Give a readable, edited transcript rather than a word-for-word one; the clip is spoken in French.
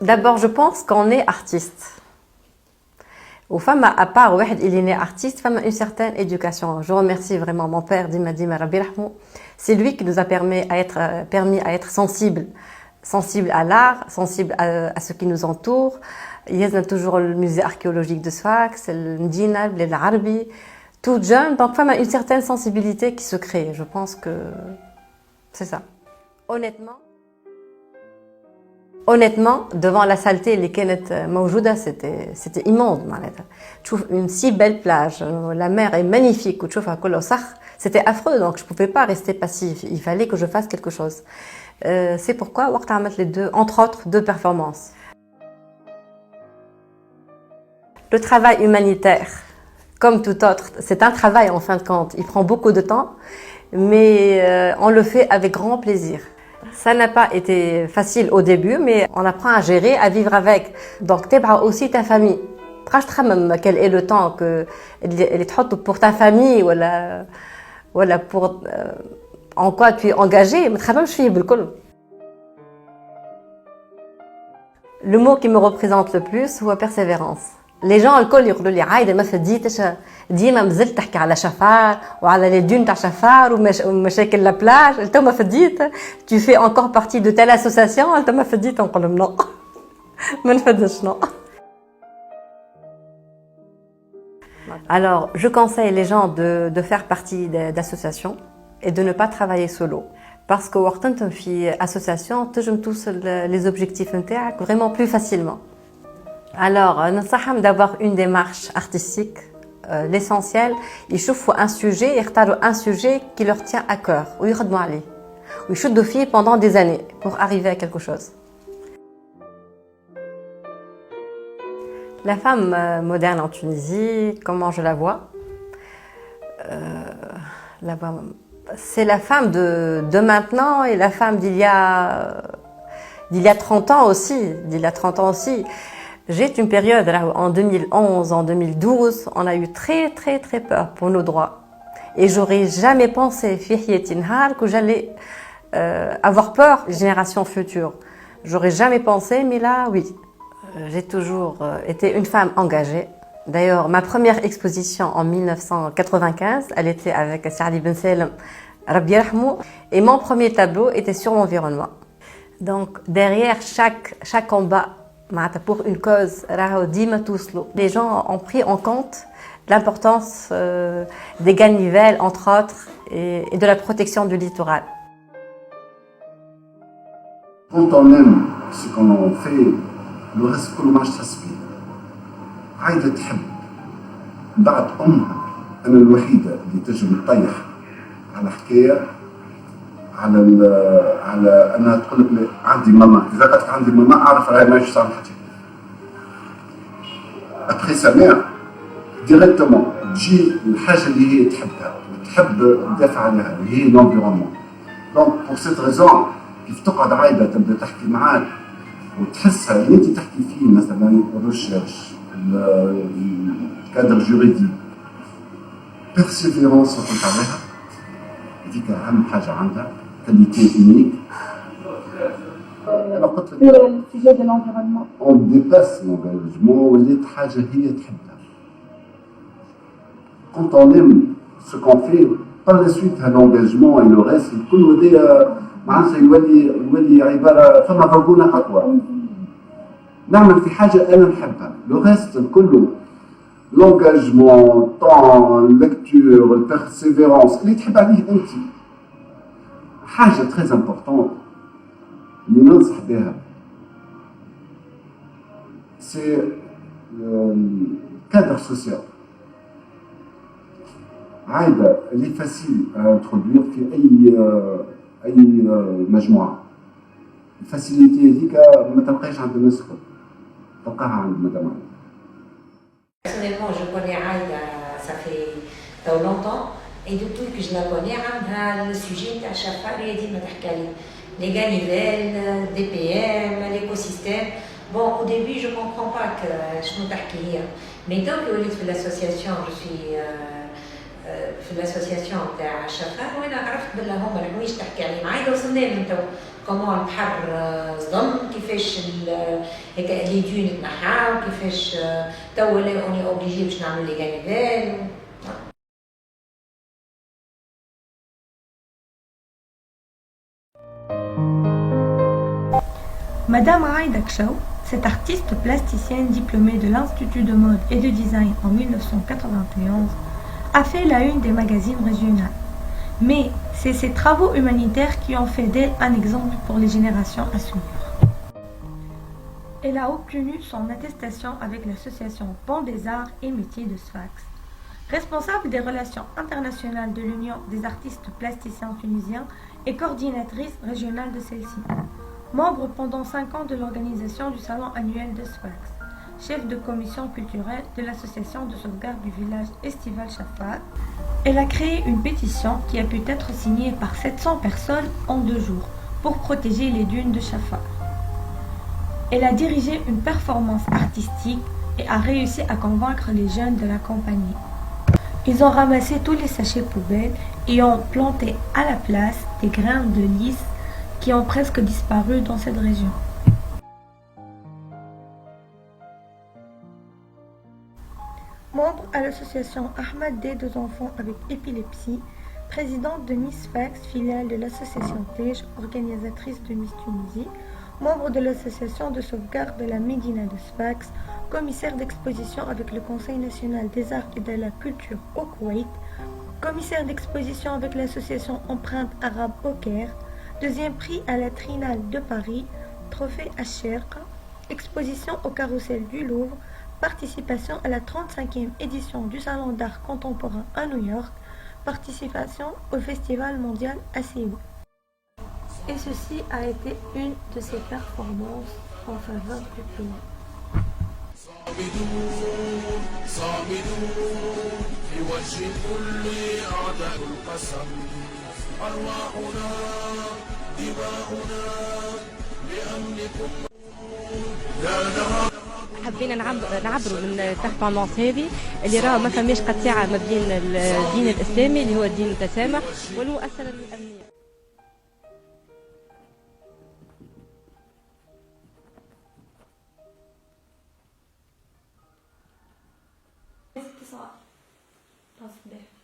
D'abord, je pense qu'on est artiste. Aux femmes, à part il est né artiste, femme a une certaine éducation. Je remercie vraiment mon père, Dima Rabbi Rahmou. C'est lui qui nous a permis à être sensible à l'art, sensible à ce qui nous entoure. Il y a toujours le musée archéologique de Sfax, le Mdina, l'Arbi, toute jeune. Donc, femme a une certaine sensibilité qui se crée. Je pense que c'est ça. Honnêtement, devant la saleté, les Kenneth Maoujouda, c'était immonde. Tu trouves une si belle plage, la mer est magnifique, c'était affreux, donc je ne pouvais pas rester passif. Il fallait que je fasse quelque chose. C'est pourquoi on a les deux, entre autres, deux performances. Le travail humanitaire, comme tout autre, c'est un travail en fin de compte. Il prend beaucoup de temps, mais on le fait avec grand plaisir. Ça n'a pas été facile au début, mais on apprend à gérer, à vivre avec. Donc, t'aimes aussi ta famille. Quel est le temps que pour ta famille ou pour en quoi tu es engagé. Le mot qui me représente le plus, c'est persévérance. Les gens الكل يقولوا لي عايده ما فديتش ديما مازلت تحكي على شفار وعلى لي دون تاع شفار ومشاكل لا بلاج انت ما فديت tu fais encore partie de telle association انت ما فديت نقول لهم non ما نفدش non. Alors je conseille les gens de faire partie d'associations et de ne pas travailler solo parce que وقت انتم في association تنجم توصل les objectifs نتاعك vraiment plus facilement. Alors, ننصحهم d'avoir une démarche artistique. L'essentiel, ils cherchent un sujet, ils retrouvent un sujet qui leur tient à cœur, ou ils redouent aller, ou ils chauffent pendant des années pour arriver à quelque chose. La femme moderne en Tunisie, comment je la vois? C'est la femme de maintenant et la femme d'il y a 30 ans aussi. J'ai une période, en 2011, en 2012, on a eu très peur pour nos droits. Et j'aurais jamais pensé, que j'allais avoir peur des générations futures. J'aurais jamais pensé, mais là, oui. J'ai toujours été une femme engagée. D'ailleurs, ma première exposition en 1995, elle était avec Saadi Ben Salem, Rabbi Rahmou, et mon premier tableau était sur l'environnement. Donc, derrière chaque combat, pour une cause, les gens ont pris en compte l'importance des ganivelles, entre autres, et de la protection du littoral. Quand on aime ce qu'on fait, le reste, كل ما تحس به. عايدة تحب بعد أمها أنا الوحيدة اللي تجم تطيح على حكاية على انها تقول لك عندي ماما، اذا قالت لك عندي ماما اعرف راهي ماهيش تعمل حاجه. ابخي سا مير ديريكتومون تجي الحاجه اللي هي تحبها وتحب تدافع عليها اللي هي لونفيرونمون. دونك بور سيت ريزون كيف تقعد عايده تبدا تحكي معاك وتحسها اللي انت تحكي فيه مثلا الريشيرش الكادر جوريديك بيرسيفيرونس وقلت عليها هذيك اهم حاجه عندها. Le sujet de l'environnement. On dépasse l'engagement, les حاجة هي تحبها. Quand on aime ce qu'on fait, par la suite, l'engagement et le reste, كل هذا معناتها يولي عبارة فما غربونة أقوى. نعمل في حاجة أنا نحبها. Le reste كله l'engagement, le temps, la lecture, la persévérance, اللي تحب عليه أنت. حاجة très importante اللي ننصح بها c'est le cadre social. عايدة اللي facile à introduire في أي مجموعة. الفاسيليتي هذيك ما تلقاش عند الناس الكل، تلقاها عند مدام عايدة. Personnellement, je connais Aïda, ça fait longtemps. Et depuis que je la connais, le sujet de Chafar et les ganivelles, DPM, l'écosystème. Bon, au début, je ne comprends pas que je me. Mais tant que je suis de l'association, je suis في الاسوسياسيون تاع شفا، وانا عرفت بلا هما الحوايج تحكي عليهم عايده وصلنا لهم تو كومون البحر صدم، كيفاش هيك لي دون تنحاو، كيفاش تو ولا اوني اوبليجي باش نعملوا لي كانيفال. Madame Aïda Kchaou, cette artiste plasticienne diplômée de l'Institut de mode et de design en 1991, a fait la une des magazines régionaux. Mais c'est ses travaux humanitaires qui ont fait d'elle un exemple pour les générations à suivre. Elle a obtenu son attestation avec l'association Pont des Arts et Métiers de Sfax. Responsable des relations internationales de l'Union des artistes plasticiens tunisiens et coordinatrice régionale de celle-ci. Membre pendant 5 ans de l'organisation du salon annuel de Sfax. Chef de commission culturelle de l'association de sauvegarde du village estival Shafak. Elle a créé une pétition qui a pu être signée par 700 personnes en 2 jours pour protéger les dunes de Shafak. Elle a dirigé une performance artistique et a réussi à convaincre les jeunes de l'accompagner. Ils ont ramassé tous les sachets poubelles et ont planté à la place des graines de lys qui ont presque disparu dans cette région. Membre à l'association Ahmad D, 2 enfants avec épilepsie, présidente de Miss Fax, filiale de l'association TEJ, organisatrice de Miss Tunisie, membre de l'association de sauvegarde de la Médina de Sfax, commissaire d'exposition avec le Conseil national des arts et de la culture au Koweït, commissaire d'exposition avec l'association Empreinte arabe au Caire, 2e prix à la Trinale de Paris, trophée à Cherka, exposition au Carrousel du Louvre, participation à la 35e édition du Salon d'art contemporain à New York, participation au Festival mondial à Séoul. Et ceci a été une de ses performances en faveur du pays. حبينا نعبروا من البرفورمانس هذه اللي راه ما فماش قطيعه ما بين الدين الاسلامي اللي هو الدين التسامح والمؤسسه الامنيه. اتصال تصبح